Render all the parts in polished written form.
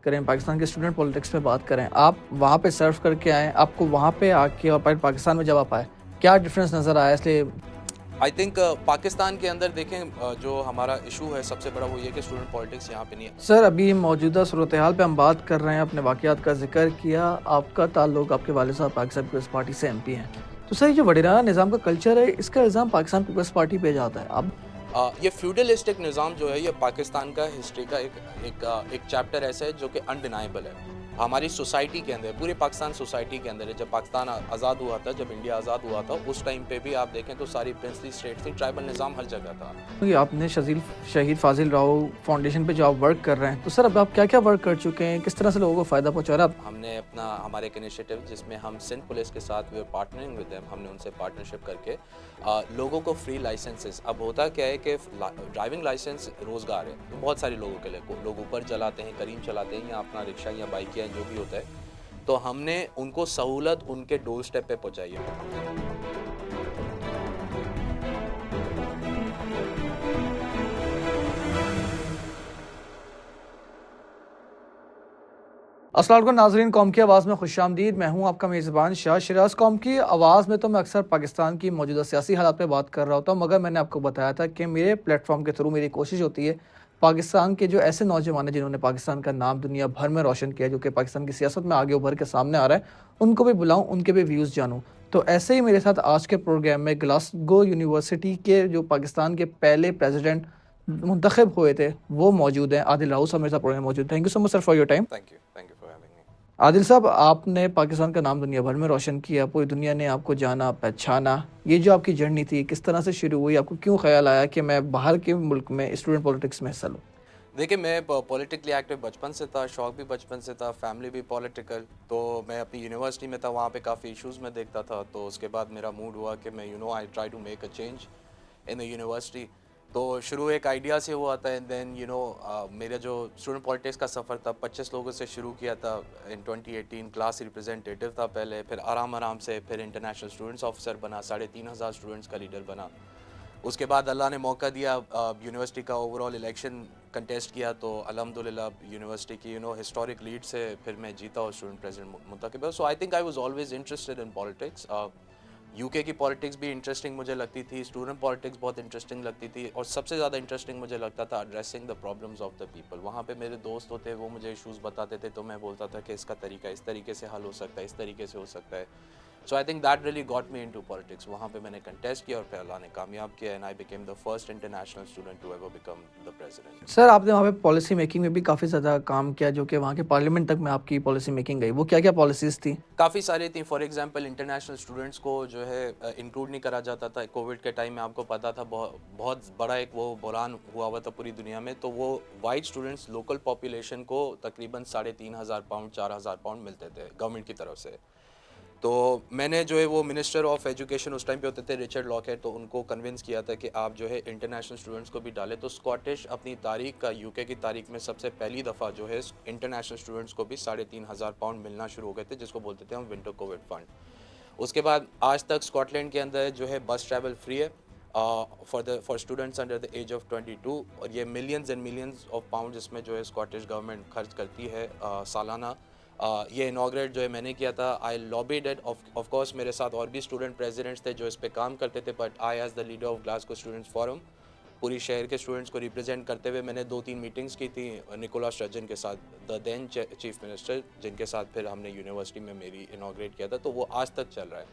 करें, पाकिस्तान के student politics पे बात करें, आप वहाँ पे सर्व करके आए, आपको वहाँ पे आके और पाकिस्तान में जब आप आए, क्या डिफरेंस नज़र आया? इसलिए आई थिंक पाकिस्तान के अंदर देखें जो हमारा इशू है सबसे बड़ा वो ये कि स्टूडेंट पॉलिटिक्स यहाँ पे नहीं है। सर अभी मौजूदा सूरत हाल पे हम बात कर रहे हैं, अपने वाक़यात का ज़िक्र किया, आपका ताल्लुक आपके वालिद साहब पाकिस्तान पीपल्स पार्टी से एमपी हैं। तो सर ये जो वडीराना निज़ाम का कल्चर है, इसका इल्ज़ाम पाकिस्तान पीपल्स पार्टी पे जाता है। अब ये फ्यूडलिस्टिक निज़ाम जो है ये पाकिस्तान का हिस्ट्री का एक चैप्टर ऐसा है जो कि अनडिनाइबल है हमारी सोसाइटी के अंदर, पूरे पाकिस्तान सोसाइटी के अंदर है। जब पाकिस्तान आज़ाद हुआ था, जब इंडिया आज़ाद हुआ था, उस टाइम पे भी आप देखें तो सारी प्रिंसली स्टेट थी, ट्राइबल निज़ाम हर जगह था। ये आपने शहीद फाजिल राव फाउंडेशन पे जो आप वर्क कर रहे हैं, तो सर अब आप क्या-क्या वर्क कर चुके हैं? किस तरह से लोगों को फ़ायदा पहुँचा रहा है? हमने अपना हमारे एक इनिशिएटिव जिसमें हम सिंध पुलिस के साथ we are partnering with them, हमने उनसे पार्टनरशिप करके लोगों को फ्री लाइसेंसेस। अब होता क्या है कि ड्राइविंग लाइसेंस रोज़गार है तो बहुत सारे लोगों के लिए, लोग ऊपर चलाते हैं, करीम चलाते हैं या अपना रिक्शा या बाइक या जो भी होता है, तो हमने उनको सहूलत उनके डोर स्टेप पे पहुँचाई है। अस्सलाम वालेकुम नाज़रीन, कौम की आवाज़ में खुशामदीद। मैं हूं आपका मेज़बान शाह शिराज। कौम की आवाज़ में तो मैं अक्सर पाकिस्तान की मौजूदा सियासी हालात पे बात कर रहा होता हूं, मगर मैंने आपको बताया था कि मेरे प्लेटफॉर्म के थ्रू मेरी कोशिश होती है पाकिस्तान के जो ऐसे नौजवान हैं जिन्होंने पाकिस्तान का नाम दुनिया भर में रोशन किया, जो कि पाकिस्तान की सियासत में आगे उभर के सामने आ रहा है, उनको भी बुलाऊँ, उनके भी व्यूज़ जानूँ। तो ऐसे ही मेरे साथ आज के प्रोग्राम में ग्लासगो यूनिवर्सिटी के जो पाकिस्तान के पहले प्रेसिडेंट मुंतखब हुए थे, वो मौजूद हैं। आदिल राऊत साहब मेरे साथ प्रोग्राम में मौजूद। Thank you so much sir for your time. Thank you for having me. Adil साहब, आपने पाकिस्तान का नाम दुनिया भर में रोशन किया, पूरी दुनिया ने आपको जाना पहचाना। ये जो आपकी जर्नी थी, किस तरह से शुरू हुई? आपको क्यों ख्याल आया कि मैं बाहर के मुल्क में स्टूडेंट पॉलिटिक्स में हिस्सा लूँ? देखिए, मैं पॉलिटिकली एक्टिव बचपन से था, शौक भी बचपन से था, फैमिली भी पॉलिटिकल। तो मैं अपनी यूनिवर्सिटी में था, वहाँ पे काफ़ी इश्यूज़ मैं देखता था, तो उसके बाद मेरा मूड हुआ कि मैं I try to make a change in the university. तो शुरू एक आइडिया से हुआ था एंड देन मेरा जो स्टूडेंट पॉलिटिक्स का सफ़र था 25 लोगों से शुरू किया था इन 2018। क्लास रिप्रेजेंटेटिव था पहले, फिर आराम आराम से फिर इंटरनेशनल स्टूडेंट्स ऑफिसर बना, 3,500 स्टूडेंट्स का लीडर बना। उसके बाद अल्लाह ने मौका दिया, यूनिवर्सिटी का ओवरऑल इलेक्शन कंटेस्ट किया, तो अल्हम्दुलिल्लाह यूनिवर्सिटी की हिस्टोरिक लीड से फिर मैं जीता और स्टूडेंट प्रेसिडेंट मुंतखब। So I think I was always interested in politics. UK की पॉलिटिक्स भी इंटरेस्टिंग मुझे लगती थी, स्टूडेंट पॉलिटिक्स बहुत इंटरेस्टिंग लगती थी, और सबसे ज़्यादा इंटरेस्टिंग मुझे लगता था addressing the problems of the people. वहाँ पे मेरे दोस्त होते, वो मुझे इश्यूज़ बताते थे, तो मैं बोलता था कि इसका तरीका इस तरीके से हल हो सकता है, इस तरीके से हो सकता है। So I think that really got me into politics. वहाँ पे मैंने कंटेस्ट किया और फिर अल्लाह ने कामयाब किया and I became the first international student to ever become the president. Sir आपने वहाँ पे पॉलिसी मेकिंग में भी काफ़ी ज़्यादा काम किया, जो कि वहाँ के पार्लियामेंट तक में आपकी पॉलिसी मेकिंग गई। वो क्या-क्या पॉलिसीज़ थी? काफ़ी सारी थी। फॉर एग्जांपल इंटरनेशनल स्टूडेंट्स को जो है इंक्लूड नहीं करा जाता था। कोविड के टाइम में आपको पता था बहुत बड़ा एक वो बहरान हुआ था पूरी दुनिया में, तो वो वाइट स्टूडेंट्स लोकल पॉपुलेशन को तकरीबन 3,500 पाउंड 4,000 पाउंड मिलते थे गवर्नमेंट की तरफ से। तो मैंने जो है वो मिनिस्टर ऑफ एजुकेशन उस टाइम पे होते थे रिचर्ड लॉकेट, तो उनको कन्विंस किया था कि आप जो है इंटरनेशनल स्टूडेंट्स को भी डालें। तो स्कॉटिश अपनी तारीख का यूके की तारीख में सबसे पहली दफ़ा जो है इंटरनेशनल स्टूडेंट्स को भी 3,500 पाउंड मिलना शुरू हो गए थे, जिसको बोलते थे हम विंटर कोविड फंड। उसके बाद आज तक स्कॉटलैंड के अंदर जो है बस ट्रैवल फ्री है for students under the age of 22, और ये millions and millions of pound इसमें जो है स्कॉटिश गवर्नमेंट खर्च करती है सालाना। ये इनाग्रेट जो है मैंने किया था। आई लॉबीड इट। ऑफ कोर्स मेरे साथ और भी स्टूडेंट प्रेसिडेंट्स थे जो इस पे काम करते थे, but I as the leader of Glasgow students forum पूरी शहर के स्टूडेंट्स को रिप्रेजेंट करते हुए मैंने 2-3 मीटिंग्स की थी निकोला स्टर्जन के साथ, द देन चीफ मिनिस्टर, जिनके साथ फिर हमने यूनिवर्सिटी में मेरी इनाग्रेट किया था। तो वो आज तक चल रहा है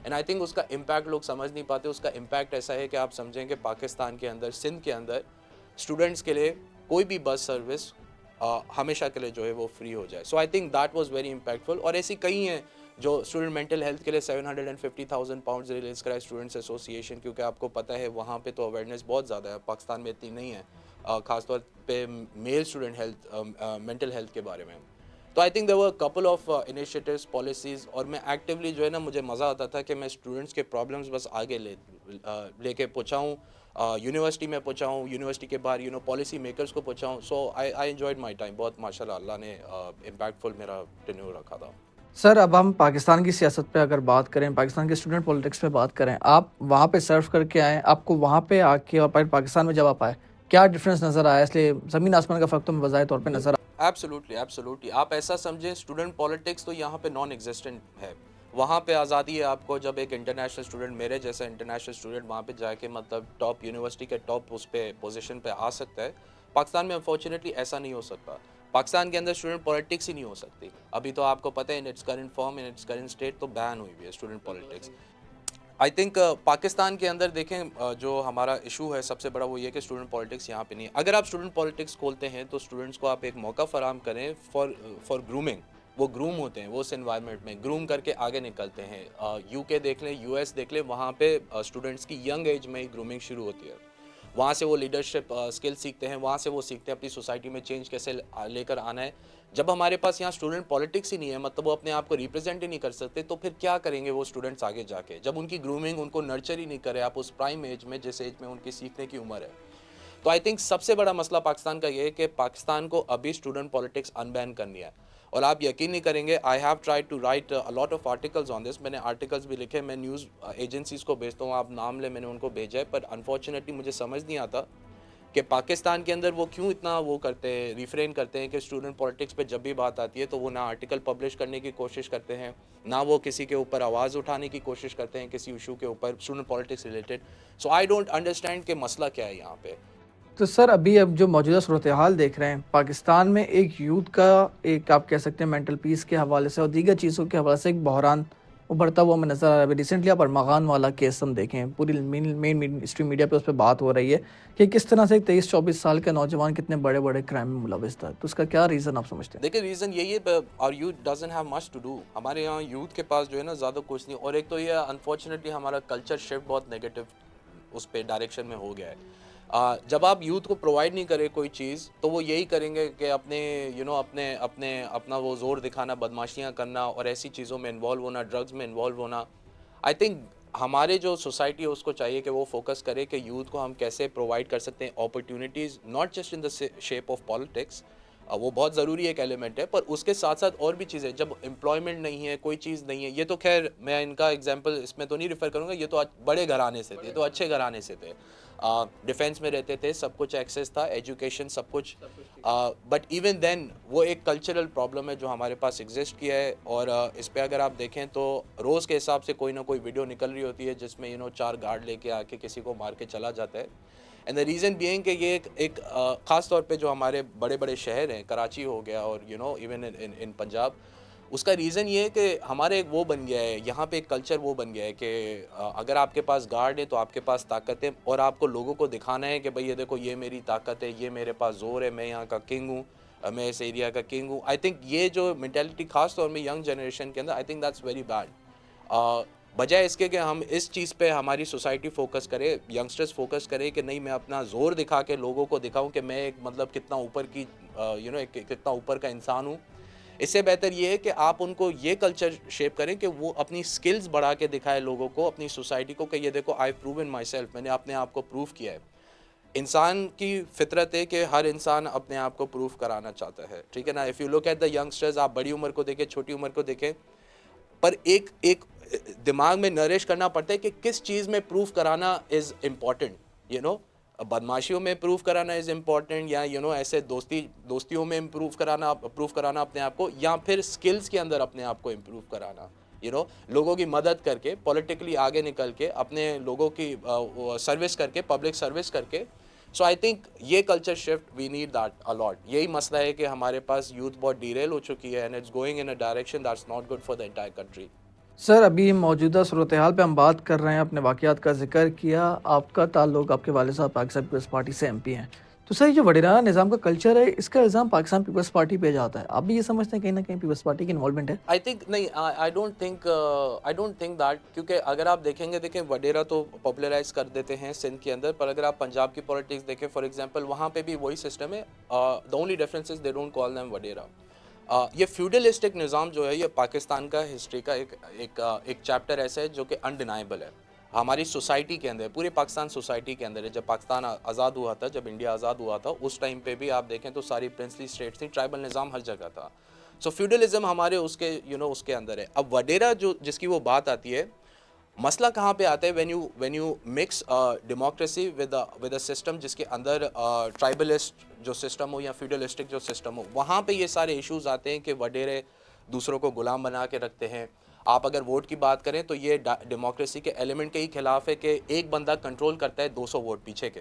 एंड आई थिंक उसका इम्पैक्ट लोग समझ नहीं पाते। उसका इम्पैक्ट ऐसा है कि आप समझें कि पाकिस्तान के अंदर, सिंध के अंदर स्टूडेंट्स के लिए कोई भी बस सर्विस हमेशा के लिए जो है वो फ्री हो जाए। So I think that was very impactful. और ऐसी कई हैं जो स्टूडेंट मेंटल हेल्थ के लिए 750,000 पाउंड्स रिलीज़ कराए स्टूडेंट्स एसोसिएशन, क्योंकि आपको पता है वहाँ पे तो अवेयरनेस बहुत ज़्यादा है, पाकिस्तान में इतनी नहीं है, ख़ासतौर पे male student health mental health के बारे में। तो I think there were couple of initiatives, policies, और मैं एक्टिवली जो है ना, मुझे मज़ा आता था कि मैं स्टूडेंट्स के प्रॉब्लम्स बस आगे लेके पहुँचाऊँ, यूनिवर्सिटी में पहुँचाऊँ, यूनिवर्सिटी के बाहर पॉलिसी मेकर्स को पहुँचाऊँ। सो आई एंजॉयड माई टाइम बहुत, माशाल्लाह अल्लाह ने इम्पैक्टफुल मेरा टेन्योर रखा था। सर अब हम पाकिस्तान की सियासत पे अगर बात करें, पाकिस्तान के स्टूडेंट पॉलिटिक्स पे बात करें, आप वहाँ पे सर्व करके आए, आपको वहाँ पे आके और पाकिस्तान में जब आप आए, क्या डिफरेंस नज़र आया? इसलिए ज़मीन आसमान का फ़र्क तो बज़ाहिर तौर पे नज़र एब्सोल्युटली, एब्सोल्युटली। आप ऐसा समझें स्टूडेंट पॉलिटिक्स तो यहाँ पे नॉन एग्जिस्टेंट है। वहाँ पे आज़ादी है आपको जब एक इंटरनेशनल स्टूडेंट मेरे जैसा इंटरनेशनल स्टूडेंट वहाँ पे जाके मतलब टॉप यूनिवर्सिटी के टॉप उस पे पोजीशन पे आ सकता है। पाकिस्तान में अनफॉर्चुनेटली ऐसा नहीं हो सकता। पाकिस्तान के अंदर स्टूडेंट पॉलिटिक्स ही नहीं हो सकती। अभी तो आपको पता है in its current form, in its current state तो बैन हुई हुई है स्टूडेंट पॉलिटिक्स। आई थिंक पाकिस्तान के अंदर देखें जो हमारा इशू है सबसे बड़ा वो ये है कि स्टूडेंट पॉलिटिक्स यहाँ पे नहीं है। अगर आप स्टूडेंट पॉलिटिक्स खोलते हैं तो स्टूडेंट्स को आप एक मौका फराहम करें फॉर ग्रूमिंग। वो ग्रूम होते हैं, वो उस एनवायरनमेंट में ग्रूम करके आगे निकलते हैं। यूके देख लें, यूएस देख लें, वहाँ पे स्टूडेंट्स की यंग एज में ही ग्रूमिंग शुरू होती है। वहाँ से वो लीडरशिप स्किल सीखते हैं, वहाँ से वो सीखते हैं अपनी सोसाइटी में चेंज कैसे लेकर आना है। जब हमारे पास यहाँ स्टूडेंट पॉलिटिक्स ही नहीं है, मतलब वो अपने आप को रिप्रेजेंट ही नहीं कर सकते, तो फिर क्या करेंगे वो स्टूडेंट्स आगे जाके, जब उनकी ग्रूमिंग उनको नर्चर ही नहीं करे आप उस प्राइम एज में, जिस एज में उनकी सीखने की उम्र है। तो आई थिंक सबसे बड़ा मसला पाकिस्तान का ये है कि पाकिस्तान को अभी स्टूडेंट पॉलिटिक्स अनबैन करनी है। और आप यकीन नहीं करेंगे, I have tried to write a lot of articles on this. मैंने आर्टिकल्स भी लिखे, मैं न्यूज़ एजेंसीज़ को भेजता हूँ, आप नाम ले, मैंने उनको भेजा है, पर अनफॉर्चुनेटली मुझे समझ नहीं आता कि पाकिस्तान के अंदर वो क्यों इतना वो करते हैं, रिफ्रेन करते हैं कि स्टूडेंट पॉलिटिक्स पे जब भी बात आती है तो वो ना आर्टिकल पब्लिश करने की कोशिश करते हैं, ना वो किसी के ऊपर आवाज़ उठाने की कोशिश करते हैं किसी इशू के ऊपर student politics related. So I don't understand कि मसला क्या है यहाँ पे। तो सर अभी अब जो मौजूदा सूरत हाल देख रहे हैं पाकिस्तान में, एक यूथ का एक आप कह सकते हैं मेंटल पीस के हवाले से और दीगर चीज़ों के हवाले से एक बहरान उभरता हुआ हमें नज़र आ रहा है। अभी रिसेंटली आप अरमगान वाला केस हम देखें, पूरी मेन स्ट्रीम मीडिया पे उस पर बात हो रही है कि किस तरह से एक 23-24 साल का नौजवान कितने बड़े बड़े क्राइम में मुलविस था। तो उसका क्या रीज़न आप समझते हैं? देखिए रीज़न यही है, और youth doesn't have much to do. हमारे यहाँ यूथ के पास जो है ना ज़्यादा कुछ नहीं, और एक तो ये अनफॉर्चुनेटली हमारा कल्चर शिफ्ट बहुत नेगेटिव उस पे डायरेक्शन में हो गया है। जब आप यूथ को प्रोवाइड नहीं करें कोई चीज़ तो वो यही करेंगे कि अपने अपने अपने अपना वो ज़ोर दिखाना, बदमाशियाँ करना और ऐसी चीज़ों में इन्वॉल्व होना, ड्रग्स में इन्वॉल्व होना। आई थिंक हमारे जो सोसाइटी है उसको चाहिए कि वो फोकस करे कि यूथ को हम कैसे प्रोवाइड कर सकते हैं opportunities, not just in the shape of politics. वो बहुत ज़रूरी एक एलिमेंट है, पर उसके साथ साथ और भी चीज़ें, जब एम्प्लॉयमेंट नहीं है, कोई चीज़ नहीं है, ये तो खैर मैं इनका एग्जांपल इसमें तो नहीं रेफ़र करूँगा, ये तो बड़े घराने से थे, ये तो अच्छे घराने से थे, डिफेंस में रहते थे, सब कुछ एक्सेस था, एजुकेशन सब कुछ। बट इवन देन वो एक कल्चरल प्रॉब्लम है जो हमारे पास एग्जिस्ट किया है। और इस पे अगर आप देखें तो रोज़ के हिसाब से कोई ना कोई वीडियो निकल रही होती है जिसमें चार गार्ड लेके आके किसी को मार के चला जाता है। एंड द रीज़न बीइंग कि ये एक ख़ास तौर पे जो हमारे बड़े बड़े शहर हैं, कराची हो गया और इवन इन पंजाब, उसका रीज़न ये है कि हमारे एक वो बन गया है, यहाँ पे एक कल्चर वो बन गया है कि अगर आपके पास गार्ड है तो आपके पास ताकत है, और आपको लोगों को दिखाना है कि भाई ये देखो ये मेरी ताकत है, ये मेरे पास ज़ोर है, मैं यहाँ का किंग हूँ, मैं इस एरिया का किंग हूँ। आई थिंक ये जो मेंटालिटी ख़ास तौर में यंग जनरेशन के अंदर, I think that's very bad. बजाय इसके कि हम इस चीज़ पे हमारी सोसाइटी फोकस करे, यंगस्टर्स फोकस करे कि नहीं मैं अपना ज़ोर दिखा के लोगों को दिखाऊं कि मैं एक मतलब कितना ऊपर की एक कितना ऊपर का इंसान हूँ। इससे बेहतर ये है कि आप उनको ये कल्चर शेप करें कि वो अपनी स्किल्स बढ़ा के दिखाए लोगों को, अपनी सोसाइटी को, कि ये देखो I prove in my self, मैंने अपने आप को प्रूव किया है। इंसान की फितरत है कि हर इंसान अपने आप को प्रूव कराना चाहता है, ठीक है ना। If you look at the youngsters, आप बड़ी उम्र को देखें, छोटी उम्र को देखें, पर एक एक दिमाग में नरिश करना पड़ता है कि किस चीज़ में प्रूफ कराना इज़ इम्पॉर्टेंट। बदमाशियों में प्रूफ कराना इज़ इम्पॉर्टेंट, या ऐसे दोस्तियों में प्रूफ कराना अपने आप को, या फिर स्किल्स के अंदर अपने आप को इम्प्रूव कराना, लोगों की मदद करके, पॉलिटिकली आगे निकल के, अपने लोगों की सर्विस करके, पब्लिक सर्विस करके। सो आई थिंक ये culture shift we need that allot. यही मसला है कि हमारे पास यूथ बहुत डीरेल हो चुकी है and it's going in a direction that's not good for the entire country. Sir अभी मौजूदा सूरत हाल पे हम बात कर रहे हैं, अपने वाक़यात का ज़िक्र किया, आपका ताल्लुक, आपके वालिद साहब पाकिस्तान पीपल्स पार्टी से एमपी हैं। तो सर ये जो वडीराना निज़ाम का कल्चर है, इसका इल्ज़ाम पाकिस्तान पीपल्स पार्टी पे जाता है। आप भी ये समझते हैं कहीं न कहीं पीपल्स पार्टी की इन्वॉल्वमेंट है? आई थिंक नहीं, आई डोंट थिंक दैट, क्योंकि अगर आप देखें वडेरा तो पॉपुलराइज कर देते हैं सिंध के अंदर, पर अगर आप पंजाब की पॉलिटिक्स देखें फॉर एग्जांपल, वहाँ पे भी वही सिस्टम है। The only difference is they don't call them wadera. ये फ्यूडलिस्टिक निज़ाम जो है, ये पाकिस्तान का हिस्ट्री का एक चैप्टर ऐसा है जो कि अनडिनाइबल है हमारी सोसाइटी के अंदर, पूरे पाकिस्तान सोसाइटी के अंदर है। जब पाकिस्तान आज़ाद हुआ था, जब इंडिया आज़ाद हुआ था, उस टाइम पे भी आप देखें तो सारी प्रिंसली स्टेट्स थी, ट्राइबल निज़ाम हर जगह था। सो फ्यूडलिज्म हमारे उसके उसके अंदर है। अब वडेरा जो जिसकी वो बात आती है, मसला कहाँ पे आता है when you mix democracy with a system जिसके अंदर ट्राइबलिस्ट जो सिस्टम हो या फ्यूडलिस्टिक जो सिस्टम हो, वहाँ पे ये सारे इश्यूज आते हैं कि वडेरे दूसरों को गुलाम बना के रखते हैं। आप अगर वोट की बात करें तो ये डेमोक्रेसी के एलिमेंट के ही खिलाफ है कि एक बंदा कंट्रोल करता है 200 वोट पीछे के,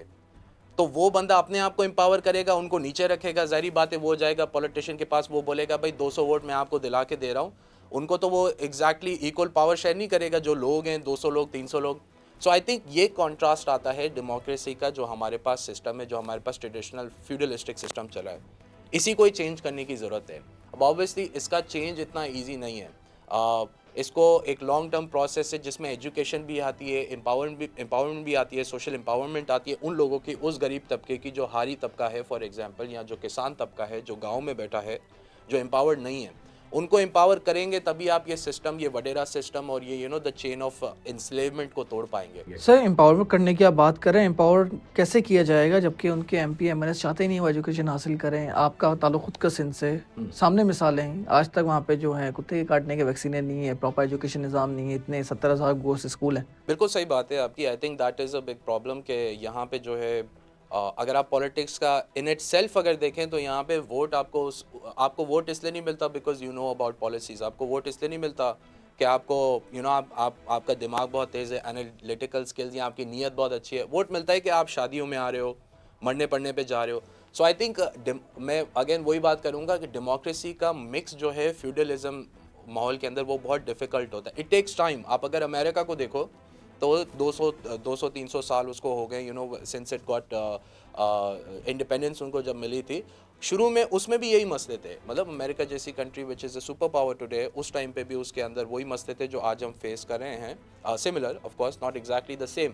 तो वो बंदा अपने आप को एम्पावर करेगा, उनको नीचे रखेगा, ज़ाहिर बात है वो जाएगा पॉलिटिशियन के पास, वो बोलेगा भाई 200 वोट मैं आपको दिला के दे रहा हूँ, उनको तो वो एग्जैक्टली इक्वल पावर शेयर नहीं करेगा जो लोग हैं 200 लोग 300 लोग। सो आई थिंक ये कॉन्ट्रास्ट आता है डेमोक्रेसी का जो हमारे पास सिस्टम है, जो हमारे पास ट्रेडिशनल फ्यूडलिस्टिक सिस्टम चला है, इसी को ही चेंज करने की ज़रूरत है। अब ऑब्वियसली इसका चेंज इतना ईजी नहीं है, इसको एक लॉन्ग टर्म प्रोसेस है जिसमें एजुकेशन भी आती है, एम्पावरमेंट भी आती है, सोशल एम्पावरमेंट आती है उन लोगों की, उस गरीब तबके की जो हारी तबका है फॉर एग्जांपल, या जो किसान तबका है जो गांव में बैठा है, जो एम्पावर्ड नहीं है, उनको एम्पावर करेंगे तभी आप ये सिस्टम, ये वडेरा सिस्टम और ये द चेन ऑफ इंस्लेवमेंट को तोड़ पाएंगे। सर एम्पावरमेंट करने की आप बात करें, एम्पावर कैसे किया जाएगा जबकि उनके एमपी एमएलए चाहते ही नहीं वो एजुकेशन हासिल करें? आपका ताल्लुक खुद का सिंध से, सामने मिसालें हैं, आज तक वहाँ पे जो है कुत्ते के काटने के वैक्सीनें नहीं है, प्रॉपर एजुकेशन निज़ाम नहीं है, इतने 70,000 गोश्त स्कूल हैं। बिल्कुल सही बात है आपकी। आई think that is a big problem कि यहाँ पे जो है अगर आप पॉलिटिक्स का इन इट सेल्फ अगर देखें तो यहाँ पे वोट आपको वोट इसलिए नहीं मिलता because you know about policies. आपको वोट इसलिए नहीं मिलता कि आपको आपका दिमाग बहुत तेज़ है, एनालिटिकल स्किल्स या आपकी नीयत बहुत अच्छी है। वोट मिलता है कि आप शादियों में आ रहे हो, मरने पड़ने पे जा रहे हो। सो आई थिंक मैं अगेन वही बात करूँगा कि डेमोक्रेसी का मिक्स जो है फ्यूडलिज्म माहौल के अंदर वो बहुत डिफ़िकल्ट होता है। It takes time. आप अगर अमेरिका को देखो तो 200-300 साल उसको हो गए, सिंस इट गॉट इंडिपेंडेंस उनको जब मिली थी। शुरू में उसमें भी यही मसले थे, मतलब अमेरिका जैसी country which is a super power today, उस टाइम पे भी उसके अंदर वही मसले थे जो आज हम फेस कर रहे हैं, similar of course, not exactly the same.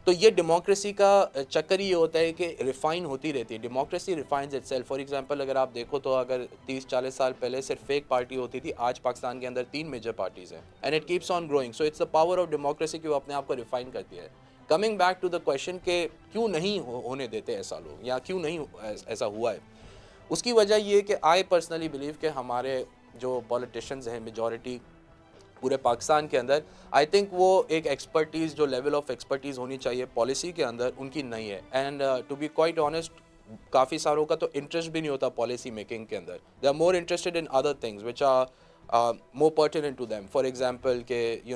तो ये डेमोक्रेसी का चक्कर ही ये होता है कि रिफाइन होती रहती है, डेमोक्रेसी रिफाइंस इटसेल्फ। फॉर एग्जांपल अगर आप देखो तो अगर 30-40 साल पहले सिर्फ एक पार्टी होती थी, आज पाकिस्तान के अंदर 3 मेजर पार्टीज़ हैं and it keeps on growing. So it's the power of democracy कि वो अपने आप को रिफाइन करती है। Coming back to the question के क्यों नहीं होने देते ऐसा लोग, या क्यों नहीं ऐसा हुआ है, उसकी वजह ये कि आई पर्सनली बिलीव कि हमारे जो पॉलिटिशियंस हैं मेजॉरिटी पूरे पाकिस्तान के अंदर, आई थिंक वो एक एक्सपर्टीज़, जो लेवल ऑफ एक्सपर्टीज़ होनी चाहिए पॉलिसी के अंदर, उनकी नहीं है। And to be quite honest, काफ़ी सारों का तो इंटरेस्ट भी नहीं होता पॉलिसी मेकिंग के अंदर। They are more interested in other things which are more pertinent to them. For example के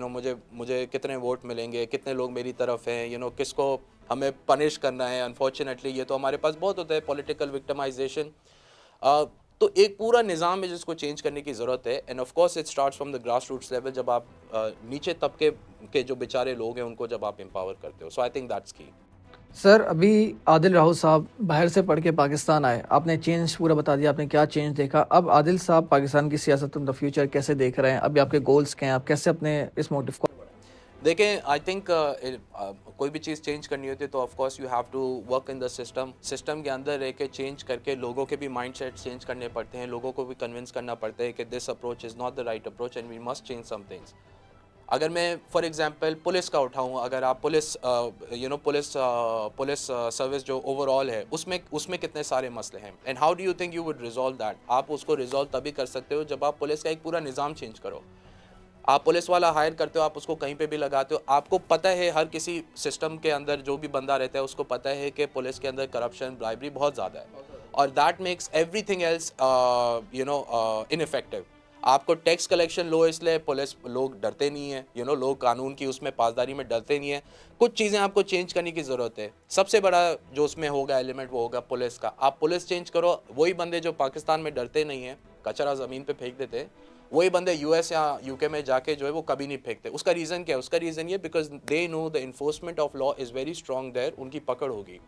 मुझे कितने वोट मिलेंगे, कितने लोग मेरी तरफ हैं, किसको हमें पनिश करना है। अनफॉर्चुनेटली ये तो हमारे पास बहुत होता है, पॉलिटिकल विक्टिमाइजेशन। तो एक पूरा निज़ाम है जिसको चेंज करने की ज़रूरत है। And of course it starts from the grass roots level, जब आप नीचे तबके के जो बेचारे लोग हैं उनको जब आप एम्पावर करते हो। सो आई थिंक दैट्स की। सर अभी आदिल राहुल साहब बाहर से पढ़ के पाकिस्तान आए, आपने चेंज पूरा बता दिया, आपने क्या चेंज देखा। अब आदिल साहब पाकिस्तान की सियासत इन द फ्यूचर कैसे देख रहे हैं? अभी आपके गोल्स क्या हैं? आप कैसे अपने इस मोटिव को देखें, आई थिंक कोई भी चीज़ चेंज करनी होती है तो of course you have to work in the system के अंदर रह के चेंज करके लोगों के भी माइंडसेट चेंज करने पड़ते हैं, लोगों को भी कन्विंस करना पड़ता है कि this approach is not the right approach and we must change some things. अगर मैं फॉर एग्जांपल पुलिस का उठाऊँ, अगर आप पुलिस सर्विस जो ओवरऑल है उसमें कितने सारे मसले हैं, and how do you think you would resolve that? आप उसको रिजॉल्व तभी कर सकते हो जब आप पुलिस का एक पूरा निज़ाम चेंज करो। आप पुलिस वाला हायर करते हो, आप उसको कहीं पे भी लगाते हो, आपको पता है हर किसी सिस्टम के अंदर जो भी बंदा रहता है उसको पता है कि पुलिस के अंदर करप्शन, ब्राइबरी बहुत ज़्यादा है, और that makes everything else ineffective. आपको टैक्स कलेक्शन लो, इसलिए पुलिस लोग डरते नहीं हैं, लोग कानून की उसमें पासदारी में डरते नहीं हैं। कुछ चीज़ें आपको चेंज करने की ज़रूरत है। सबसे बड़ा जो उसमें होगा एलिमेंट वो होगा पुलिस का। आप पुलिस चेंज करो, वही बंदे जो पाकिस्तान में डरते नहीं हैं, कचरा ज़मीन पे फेंक देते हैं, वही बंदे यूएस या यूके में जाके जो है वो कभी नहीं फेंकते। उसका रीज़न क्या है? उसका रीज़न ये because they know the enforcement of law is very strong there, उनकी पकड़ होगी।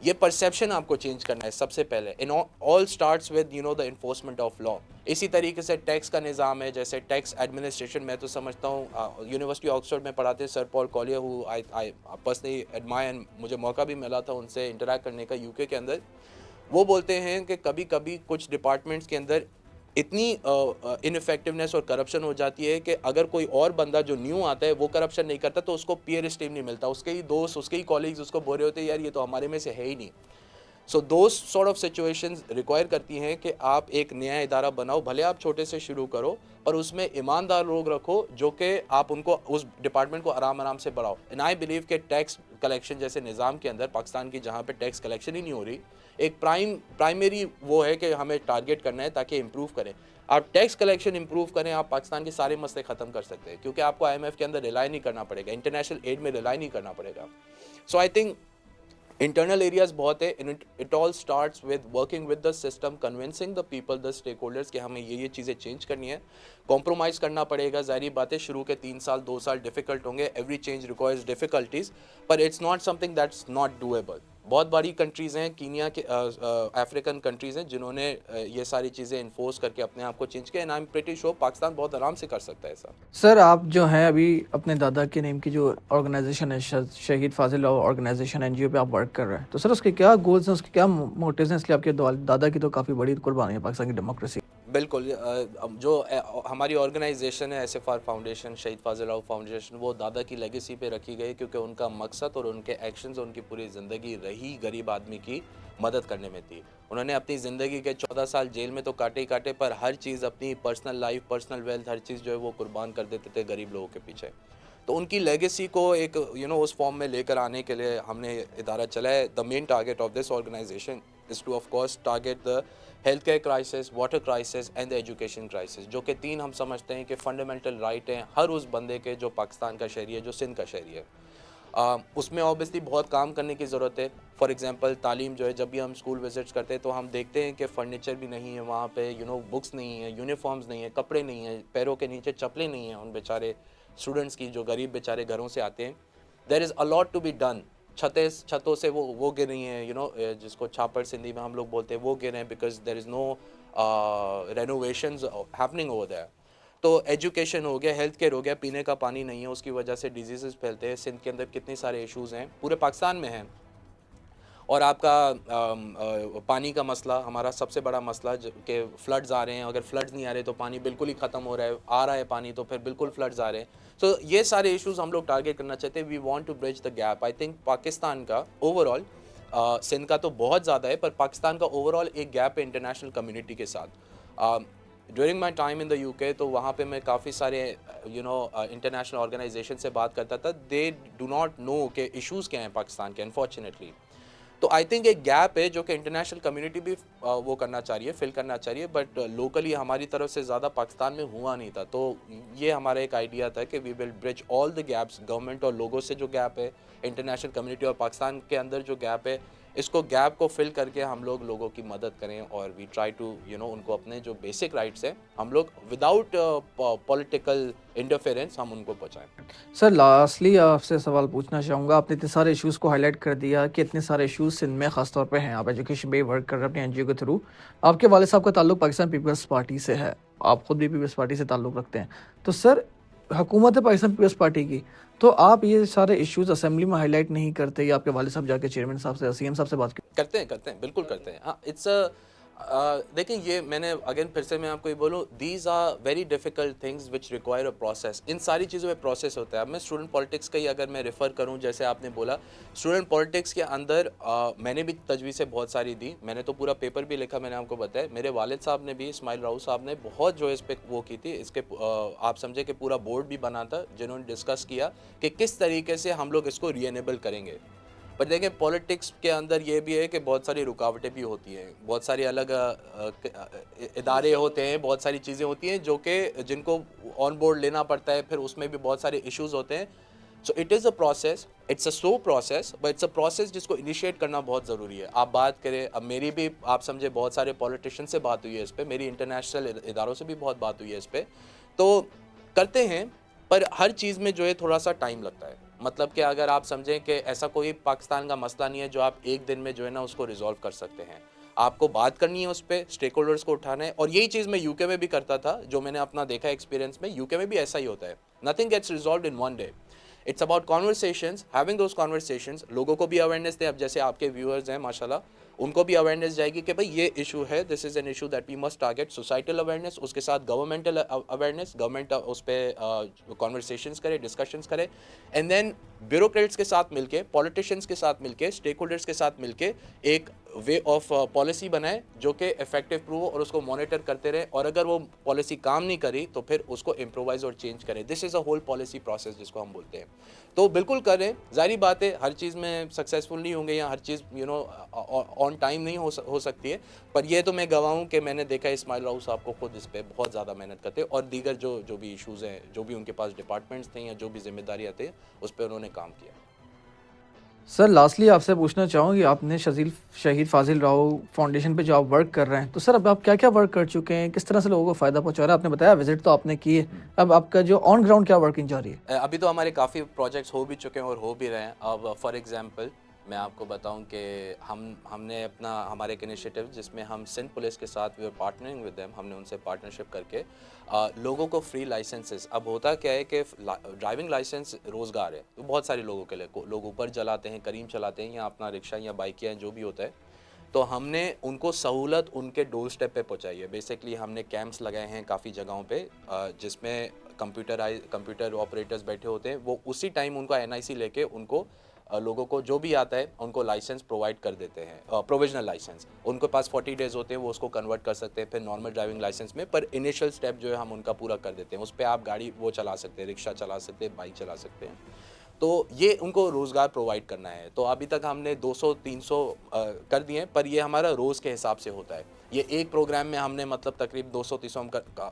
ये परसेप्शन आपको चेंज करना है सबसे पहले। In all starts with the enforcement of law. इसी तरीके से टैक्स का निज़ाम है, जैसे टैक्स एडमिनिस्ट्रेशन, मैं तो समझता हूँ यूनिवर्सिटी ऑक्सफोर्ड में पढ़ाते हैं sir Paul Collier, who I personally admire, and मुझे मौका भी मिला था उनसे इंटरेक्ट करने का यूके के अंदर। वो बोलते हैं कि कभी कभी कुछ डिपार्टमेंट्स के अंदर इतनी इनफेक्टिवनेस और करप्शन हो जाती है कि अगर कोई और बंदा जो न्यू आता है वो करप्शन नहीं करता तो उसको पीयर स्टीम नहीं मिलता, उसके ही दोस्त, उसके ही कॉलीग्स उसको बोल रहे होते हैं यार ये तो हमारे में से है ही नहीं। So those sort of situations require करती हैं कि आप एक नया इदारा बनाओ, भले आप छोटे से शुरू करो, पर उसमें ईमानदार लोग रखो जो कि आप उनको उस डिपार्टमेंट को आराम आराम से बढ़ाओ। एंड आई बिलीव कि टैक्स कलेक्शन जैसे निज़ाम के अंदर पाकिस्तान की जहाँ पे टैक्स कलेक्शन ही नहीं हो रही, एक प्राइमरी वो है कि हमें टारगेट करना है ताकि इम्प्रूव करें। आप टैक्स कलेक्शन इम्प्रूव करें, आप पाकिस्तान के सारे मसले ख़त्म कर सकते हैं, क्योंकि आपको IMF के अंदर रिलाई नहीं करना पड़ेगा, इंटरनेशनल एड में रिलाई नहीं करना पड़ेगा। So I think internal areas बहुत है, it all starts with working with the system, convincing the people, the stakeholders कि हमें ये चीज़ें चेंज करनी है। कॉम्प्रोमाइज़ करना पड़ेगा, ज़ाहिर बात है शुरू के 3 साल 2 साल डिफ़िकल्ट होंगे, एवरी चेंज रिक्वायर्स डिफ़िकल्टीज़, पर it's not something that's not doable. बहुत बड़ी कंट्रीज़ हैं, कीनिया के अफ्रीकन कंट्रीज़ हैं जिन्होंने ये सारी चीज़ें इन्फोर्स करके अपने आप को चेंज किया, and I am pretty sure Pakistan बहुत आराम से कर सकता है ऐसा। सर आप जो हैं अभी अपने दादा के नेम की जो ऑर्गेनाइजेशन है शहीद फाजिल ऑर्गेनाइजेशन NGO पे आप वर्क कर रहे हैं, तो सर उसके क्या गोल्स हैं, उसके क्या मोटिव्स हैं? इसलिए आपके दादा की तो काफ़ी बड़ी कुर्बानी है पाकिस्तान की डेमोक्रेसी। बिल्कुल, जो हमारी ऑर्गेनाइजेशन है SFR फाउंडेशन, शहीद फाजिल राव फाउंडेशन, वो दादा की लेगेसी पे रखी गई, क्योंकि उनका मकसद और उनके एक्शंस, उनकी पूरी ज़िंदगी रही गरीब आदमी की मदद करने में थी। उन्होंने अपनी ज़िंदगी के 14 साल जेल में तो काटे ही काटे, पर हर चीज़, अपनी पर्सनल लाइफ, पर्सनल वेल्थ, हर चीज़ जो है वो कुर्बान कर देते थे गरीब लोगों के पीछे। तो उनकी लेगेसी को एक उस फॉर्म में लेकर आने के लिए हमने इदारा चलाया। The main target of this organisation is to of course target the health care crisis, water crisis and the education crisis, जो कि 3 हम समझते हैं कि फंडामेंटल राइट हैं हर उस बंदे के जो पाकिस्तान का शहरी है, जो सिंध का शहरी है। उसमें ऑब्वियसली बहुत काम करने की ज़रूरत है। फॉर एग्जांपल तालीम जो है, जब भी हम स्कूल विजिट्स करते हैं तो हम देखते हैं कि फर्नीचर भी नहीं है वहाँ पे, बुक्स नहीं है, यूनिफॉर्म्स नहीं है, कपड़े नहीं है, पैरों के नीचे चप्पलें नहीं हैं उन बेचारे स्टूडेंट्स की, जो गरीब बेचारे घरों से आते हैं। There is a lot to be done. छतों से वो गिर रही हैं, जिसको छापर सिंधी में हम लोग बोलते हैं, वो गिर रहे हैं because there is no renovations happening over there. तो एजुकेशन हो गया, हेल्थ केयर हो गया, पीने का पानी नहीं है, उसकी वजह से डिजीज़ फैलते हैं। सिंध के अंदर कितने सारे इश्यूज़ हैं, पूरे पाकिस्तान में हैं। और आपका पानी का मसला हमारा सबसे बड़ा मसला, कि फ्लड्स आ रहे हैं, अगर फ्लड्स नहीं आ रहे तो पानी बिल्कुल ही ख़त्म हो रहा है, आ रहा है पानी तो फिर बिल्कुल फ्लड्स आ रहे हैं। सो ये सारे इश्यूज़ हम लोग टारगेट करना चाहते हैं। We want to bridge the gap. I think Pakistan का ओवरऑल, सिंध का तो बहुत ज़्यादा है, पर पाकिस्तान का ओवरऑल एक गैप है इंटरनेशनल कम्युनिटी के साथ। During my time in the UK, तो वहाँ पे मैं काफ़ी सारे इंटरनेशनल ऑर्गेनाइजेशन से बात करता था। दे डू नॉट नो कि इश्यूज़ क्या हैं पाकिस्तान के, अनफॉर्चुनेटली। तो आई थिंक एक गैप है जो कि इंटरनेशनल कम्युनिटी भी वो करना चाह रही है, फिल करना चाह रही है, बट लोकली हमारी तरफ से ज़्यादा पाकिस्तान में हुआ नहीं था। तो ये हमारा एक आइडिया था कि we will bridge all the gaps, government और लोगों से जो गैप है, इंटरनेशनल कम्युनिटी और पाकिस्तान के अंदर जो गैप है, इसको गैप को फिल करके हम लोग लोगों की मदद करें, और वी ट्राई टू उनको अपने जो बेसिक राइट्स हैं, हम लोग विदाउट पॉलिटिकल इंटरफेरेंस हम उनको पहुँचाएँ। सर लास्टली आपसे सवाल पूछना चाहूँगा, आपने इतने सारे इश्यूज़ को हाईलाइट कर दिया कि इतने सारे इश्यूज़ सिंध में ख़ास तौर पे हैं, आप एजुकेशन पे वर्क कर रहे हैं अपने NGO के थ्रू। आपके वालिद साहब का ताल्लुक पाकिस्तान पीपल्स पार्टी से है, आप खुद भी पीपल्स पार्टी से ताल्लुक़ रखते हैं। तो सर हुकूमत है पाकिस्तान पीपल्स पार्टी की, तो आप ये सारे इश्यूज़ असेंबली में हाईलाइट नहीं करते, या आपके वालिद साहब जाके चेयरमैन साहब से, CM साहब से बात करते हैं, बिल्कुल करते हैं। हाँ, देखिए, ये मैंने अगेन फिर से मैं आपको ये बोलूँ, these are very difficult things which require a process. इन सारी चीज़ों में प्रोसेस होता है। अब मैं स्टूडेंट पॉलिटिक्स का ही अगर मैं रेफ़र करूँ, जैसे आपने बोला, स्टूडेंट पॉलिटिक्स के अंदर मैंने भी तजवीज़ें बहुत सारी दी, मैंने तो पूरा पेपर भी लिखा, मैंने आपको बताया। मेरे वालिद साहब ने भी, इस्माइल राऊ साहब ने बहुत जो इस पर वो की थी, इसके आप समझे कि पूरा बोर्ड भी बना था जिन्होंने डिस्कस किया कि किस तरीके से हम लोग इसको रीएनेबल करेंगे। पर देखें, पॉलिटिक्स के अंदर ये भी है कि बहुत सारी रुकावटें भी होती हैं, बहुत सारी अलग इदारे होते हैं, बहुत सारी चीज़ें होती हैं जो कि जिनको ऑन बोर्ड लेना पड़ता है, फिर उसमें भी बहुत सारे इश्यूज़ होते हैं। So it is a process, it's a slow process, but it's a process जिसको इनिशिएट करना बहुत ज़रूरी है। आप बात करें, अब मेरी भी आप समझे बहुत सारे पॉलिटिशियन से बात हुई है इस पर, मेरी इंटरनेशनल इदारों से भी बहुत बात हुई है इस पर, तो करते हैं, पर हर चीज़ में जो है थोड़ा सा टाइम लगता है। मतलब कि अगर आप समझें कि ऐसा कोई पाकिस्तान का मसला नहीं है जो आप एक दिन में जो है ना उसको रिजॉल्व कर सकते हैं। आपको बात करनी है उस पर, स्टेक होल्डर्स को उठाना है, और यही चीज़ मैं UK में भी करता था, जो मैंने अपना देखा एक्सपीरियंस में। UK में भी ऐसा ही होता है, nothing gets resolve in one day. It's about conversations, having those conversations, लोगों को भी अवेयरनेस दें। अब जैसे आपके व्यूअर्स हैं माशाल्लाह, उनको भी अवेयरनेस जाएगी कि भाई ये इशू है, this is an issue that we must target. Societal awareness, उसके साथ गवर्नमेंटल अवेयरनेस, गवर्नमेंट उस पर कॉन्वर्सेशंस करे, डिस्कशंस करे, एंड देन ब्यूरोक्रेट्स के साथ मिलके, पॉलिटिशियंस के साथ मिलके, स्टेक होल्डर्स के साथ मिलके एक वे ऑफ पॉलिसी बनाए जो कि इफेक्टिव प्रूव हो और उसको मॉनिटर करते रहे, और अगर वो पॉलिसी काम नहीं करी तो फिर उसको इम्प्रोवाइज और चेंज करें। This is a whole policy process जिसको हम बोलते हैं। तो बिल्कुल करें, जारी बात है हर चीज़ में सक्सेसफुल नहीं होंगे या हर चीज़ ऑन टाइम नहीं हो सकती है, पर ये तो मैं गवाह हूँ कि मैंने देखा है इस्माइल राव साहब को खुद इस पर बहुत ज़्यादा मेहनत करते हैं, और दीगर जो भी इशूज़ हैं, जो भी उनके पास डिपार्टमेंट्स थे या जो भी जिम्मेदारियाँ थे, उस पर उन्होंने काम किया। सर लास्टली आपसे पूछना चाहूँगी, आपने शहीद फाजिल राव फाउंडेशन पे जो आप वर्क कर रहे हैं, तो सर अब आप क्या क्या वर्क कर चुके हैं, किस तरह से लोगों को फ़ायदा पहुंचा रहा है? आपने बताया विजिट तो आपने की है, अब आपका जो ऑन ग्राउंड क्या वर्किंग जा रही है? अभी तो हमारे काफ़ी प्रोजेक्ट्स हो भी चुके हैं और हो भी रहे हैं। अब फॉर एग्जांपल मैं आपको बताऊं कि हमने अपना हमारे एक इनिशिएटिव जिसमें हम सिंध पुलिस के साथ we are partnering with them, हमने उनसे पार्टनरशिप करके लोगों को फ्री लाइसेंसेस। अब होता क्या है कि ड्राइविंग लाइसेंस रोज़गार है, तो बहुत सारे लोगों के लिए, लोग ऊपर चलाते हैं, करीम चलाते हैं या अपना रिक्शा या बाइक या जो भी होता है, तो हमने उनको सहूलत उनके डोर स्टेप पे पहुंचाई है। बेसिकली हमने कैंप्स लगाए हैं काफ़ी जगहों पे जिसमें कंप्यूटर ऑपरेटर्स बैठे होते हैं, वो उसी टाइम उनको एनआईसी लेके उनको लोगों को जो भी आता है उनको लाइसेंस प्रोवाइड कर देते हैं, प्रोविजनल लाइसेंस। उनके पास 40 डेज़ होते हैं, वो उसको कन्वर्ट कर सकते हैं फिर नॉर्मल ड्राइविंग लाइसेंस में, पर इनिशियल स्टेप जो है हम उनका पूरा कर देते हैं। उस पर आप गाड़ी वो चला सकते हैं, रिक्शा चला सकते हैं, बाइक चला सकते हैं। तो ये उनको रोज़गार प्रोवाइड करना है। तो अभी तक हमने 200-300 कर दिए हैं, पर ये हमारा रोज़ के हिसाब से होता है। ये एक प्रोग्राम में हमने मतलब तकरीब 200-300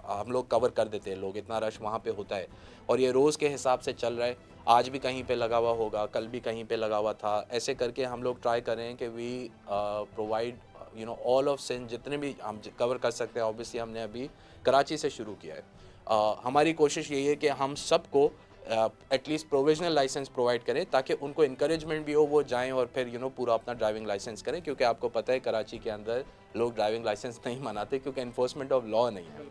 हम लोग कवर कर देते हैं, लोग इतना रश वहाँ पे होता है, और ये रोज़ के हिसाब से चल रहा है। आज भी कहीं पे लगा हुआ होगा, कल भी कहीं पे लगा हुआ था। ऐसे करके हम लोग ट्राई करें कि we provide all of Sindh जितने भी हम कवर कर सकते हैं। ऑब्वियसली हमने अभी कराची से शुरू किया है। हमारी कोशिश यही है कि हम सबको एटलीस्ट प्रोविजनल लाइसेंस प्रोवाइड करें ताकि उनको इंकरेजमेंट भी हो, वो जाएं और फिर पूरा अपना ड्राइविंग लाइसेंस करें, क्योंकि आपको पता है कराची के अंदर लोग ड्राइविंग लाइसेंस नहीं मनाते क्योंकि इन्फोर्समेंट ऑफ लॉ नहीं है।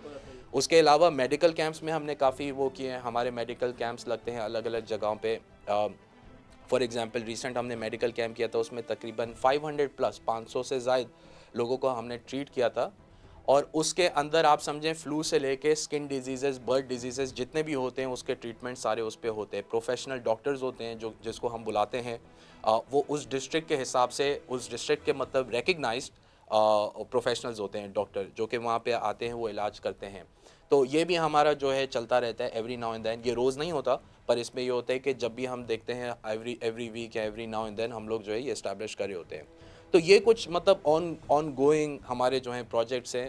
उसके अलावा मेडिकल कैंप्स में हमने काफ़ी वो किए हैं। हमारे मेडिकल कैंप्स लगते हैं अलग अलग जगहों पे। फॉर एग्जांपल रिसेंट हमने मेडिकल कैंप किया था, उसमें तकरीबन 500 से ज़ायद लोगों को हमने ट्रीट किया था, और उसके अंदर आप समझें फ्लू से लेके स्किन डिजीज़ेस, बर्ड डिजीज़ेस जितने भी होते हैं उसके ट्रीटमेंट सारे उस पे होते हैं। प्रोफेशनल डॉक्टर्स होते हैं जिसको हम बुलाते हैं, वो उस डिस्ट्रिक्ट के हिसाब से, उस डिस्ट्रिक्ट के मतलब रिकग्नाइज्ड प्रोफेशनल्स होते हैं डॉक्टर, जो कि वहाँ पे आते हैं, वो इलाज करते हैं। तो ये भी हमारा जो है चलता रहता है एवरी नाउ एंड देन। ये रोज़ नहीं होता, पर इसमें ये होता है कि जब भी हम देखते हैं एवरी वीक या एवरी नाउ एंड देन हम लोग जो है ये इस्टेब्लिश कर रहे होते हैं। तो ये कुछ मतलब ऑन गोइंग हमारे जो हैं प्रोजेक्ट्स हैं।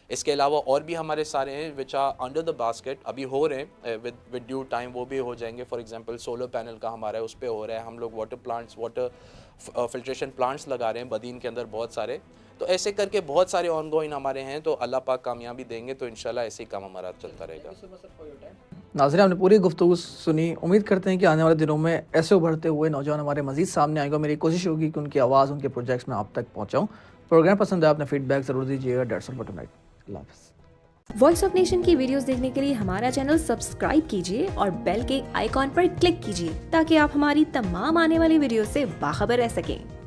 इसके अलावा और भी हमारे सारे हैं which are under the basket, अभी हो रहे हैं, विद ड्यू टाइम वो भी हो जाएंगे। फॉर एग्जांपल सोलर पैनल का हमारा है, उस पर हो रहा है। हम लोग वाटर फिल्ट्रेशन प्लांट्स लगा रहे हैं बदीन के अंदर बहुत सारे। तो ऐसे करके बहुत सारे ऑन गोइंग हमारे हैं, तो अल्लाह पाक कामयाबी देंगे तो इंशाल्लाह ऐसे ही काम हमारा चलता रहेगा। नाज़रीन, आपने पूरी गुफ्तगू सुनी। उम्मीद करते हैं कि आने वाले दिनों में ऐसे उभरते हुए नौजवान हमारे मज़ीद सामने आएंगे। मेरी कोशिश होगी कि उनकी आवाज़, उनके प्रोजेक्ट्स में आप तक पहुँचाऊँ। प्रोग्राम पसंद है, आपने फीडबैक ज़रूर दीजिएगा। That's all for tonight. अल्लाह हाफ़िज़। वॉइस ऑफ नेशन की वीडियोस देखने के लिए हमारा चैनल सब्सक्राइब कीजिए और बेल के आइकॉन पर क्लिक कीजिए ताकि आप हमारी तमाम आने वाली वीडियो से बाखबर रह सकें।